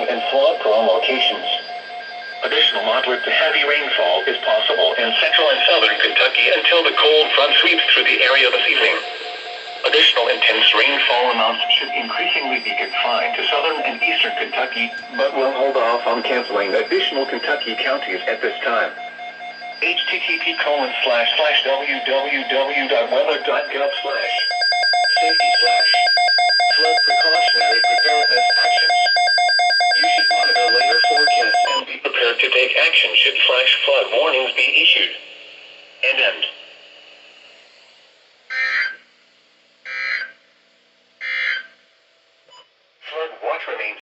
and flood-prone locations. Additional moderate to heavy rainfall is possible in central and southern Kentucky until the cold front sweeps through the area this evening. Additional intense rainfall amounts should increasingly be confined to southern and eastern Kentucky, but we'll hold off on canceling additional Kentucky counties at this time. http://www.weather.gov/safety/flood precautionary preparedness actions. You should monitor later forecasts and be prepared to take action should flash flood warnings be issued. End.